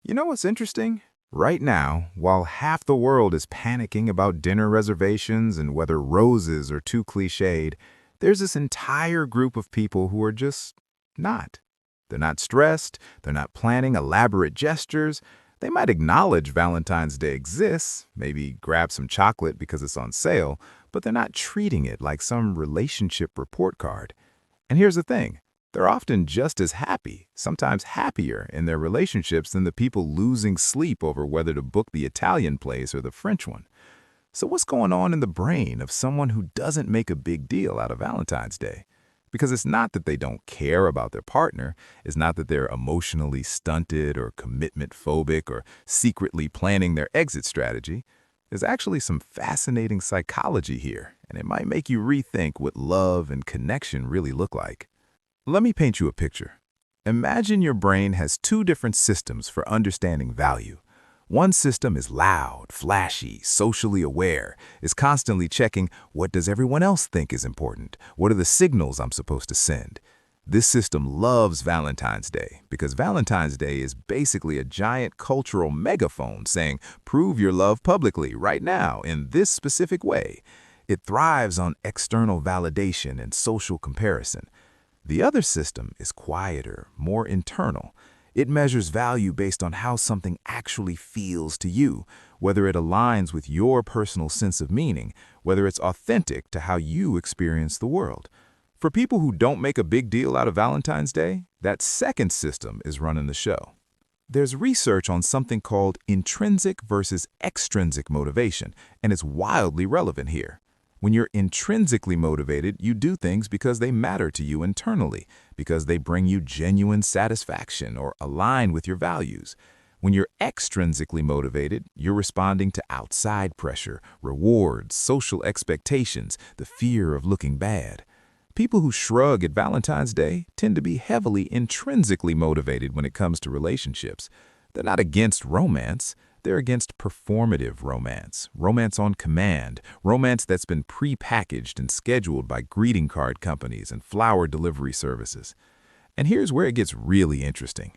You know what's interesting? Right now, while half the world is panicking about dinner reservations and whether roses are too cliched, there's this entire group of people who are just not. They're not stressed, they're not planning elaborate gestures. They might acknowledge Valentine's Day exists, maybe grab some chocolate because it's on sale, but they're not treating it like some relationship report card. And here's the thing. They're often just as happy, sometimes happier in their relationships than the people losing sleep over whether to book the Italian place or the French one. So what's going on in the brain of someone who doesn't make a big deal out of Valentine's Day? Because it's not that they don't care about their partner, it's not that they're emotionally stunted or commitment phobic or secretly planning their exit strategy. There's actually some fascinating psychology here, and it might make you rethink what love and connection really look like. Let me paint you a picture. Imagine your brain has two different systems for understanding value. One system is loud, flashy, socially aware, is constantly checking what does everyone else think is important, what are the signals I'm supposed to send. This system loves Valentine's Day because Valentine's Day is basically a giant cultural megaphone saying, prove your love publicly right now in this specific way. It thrives on external validation and social comparison. The other system is quieter, more internal. It measures value based on how something actually feels to you, whether it aligns with your personal sense of meaning, whether it's authentic to how you experience the world. For people who don't make a big deal out of Valentine's Day, that second system is running the show. There's research on something called intrinsic versus extrinsic motivation, and it's wildly relevant here. When you're intrinsically motivated, you do things because they matter to you internally, because they bring you genuine satisfaction or align with your values. When you're extrinsically motivated, you're responding to outside pressure, rewards, social expectations, the fear of looking bad. People who shrug at Valentine's Day tend to be heavily intrinsically motivated when it comes to relationships. They're not against romance. They're against performative romance, romance on command, romance that's been pre-packaged and scheduled by greeting card companies and flower delivery services. And here's where it gets really interesting.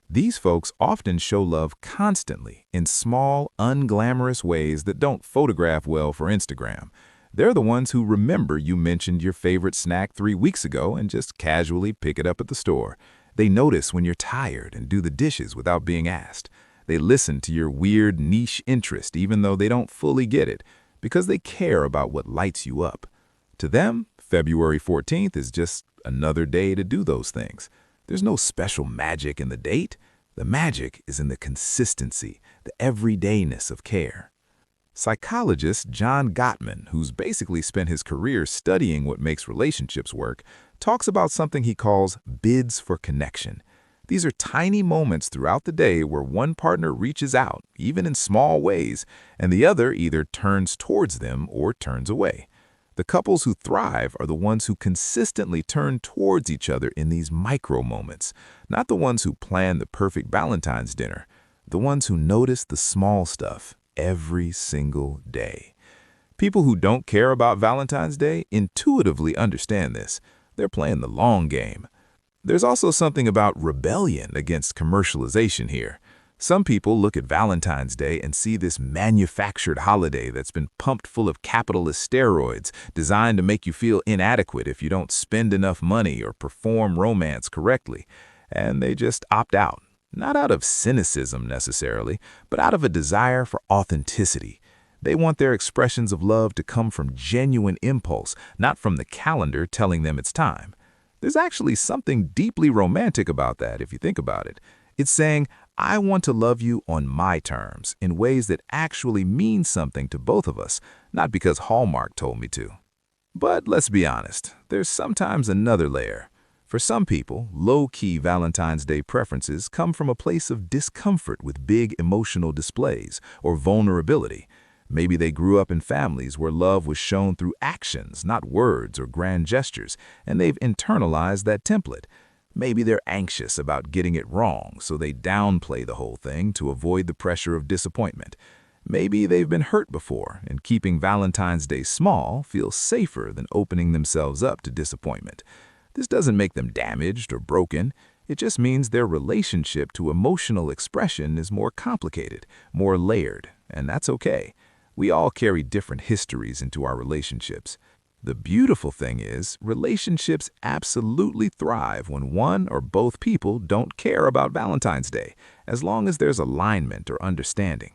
These folks often show love constantly in small, unglamorous ways that don't photograph well for Instagram. They're the ones who remember you mentioned your favorite snack 3 weeks ago and just casually pick it up at the store. They notice when you're tired and do the dishes without being asked. They listen to your weird niche interest even though they don't fully get it, because they care about what lights you up. To them, February 14th is just another day to do those things. There's no special magic in the date. The magic is in the consistency, the everydayness of care. Psychologist John Gottman, who's basically spent his career studying what makes relationships work, talks about something he calls bids for connection. These are tiny moments throughout the day where one partner reaches out, even in small ways, and the other either turns towards them or turns away. The couples who thrive are the ones who consistently turn towards each other in these micro moments, not the ones who plan the perfect Valentine's dinner, the ones who notice the small stuff every single day. People who don't care about Valentine's Day intuitively understand this. They're playing the long game. There's also something about rebellion against commercialization here. Some people look at Valentine's Day and see this manufactured holiday that's been pumped full of capitalist steroids designed to make you feel inadequate if you don't spend enough money or perform romance correctly. And they just opt out. Not out of cynicism necessarily, but out of a desire for authenticity. They want their expressions of love to come from genuine impulse, not from the calendar telling them it's time. There's actually something deeply romantic about that if you think about it. It's saying, I want to love you on my terms, in ways that actually mean something to both of us, not because Hallmark told me to. But let's be honest, there's sometimes another layer. For some people, low-key Valentine's Day preferences come from a place of discomfort with big emotional displays or vulnerability. Maybe they grew up in families where love was shown through actions, not words or grand gestures, and they've internalized that template. Maybe they're anxious about getting it wrong, so they downplay the whole thing to avoid the pressure of disappointment. Maybe they've been hurt before, and keeping Valentine's Day small feels safer than opening themselves up to disappointment. This doesn't make them damaged or broken. It just means their relationship to emotional expression is more complicated, more layered, and that's okay. We all carry different histories into our relationships. The beautiful thing is, relationships absolutely thrive when one or both people don't care about Valentine's Day, as long as there's alignment or understanding.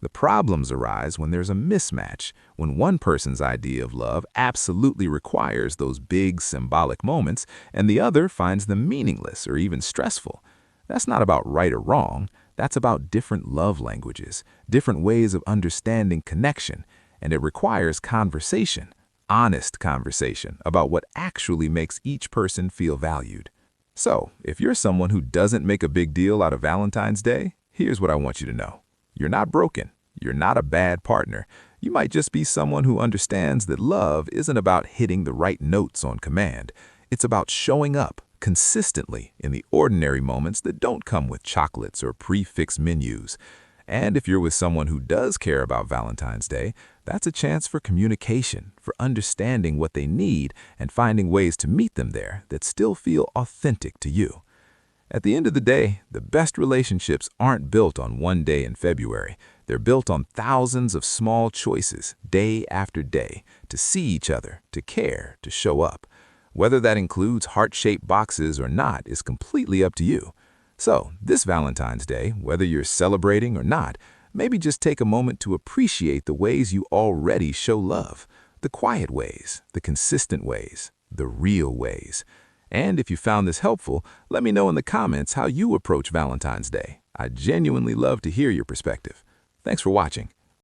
The problems arise when there's a mismatch, when one person's idea of love absolutely requires those big symbolic moments and the other finds them meaningless or even stressful. That's not about right or wrong, that's about different love languages, different ways of understanding connection, and it requires conversation, honest conversation about what actually makes each person feel valued. So, if you're someone who doesn't make a big deal out of Valentine's Day, here's what I want you to know. You're not broken. You're not a bad partner. You might just be someone who understands that love isn't about hitting the right notes on command. It's about showing up consistently in the ordinary moments that don't come with chocolates or prefix menus. And if you're with someone who does care about Valentine's Day, that's a chance for communication, for understanding what they need and finding ways to meet them there that still feel authentic to you. At the end of the day, the best relationships aren't built on one day in February. They're built on thousands of small choices, day after day, to see each other, to care, to show up. Whether that includes heart-shaped boxes or not is completely up to you. So, this Valentine's Day, whether you're celebrating or not, maybe just take a moment to appreciate the ways you already show love. The quiet ways, the consistent ways, the real ways. And if you found this helpful, let me know in the comments how you approach Valentine's Day. I genuinely love to hear your perspective. Thanks for watching.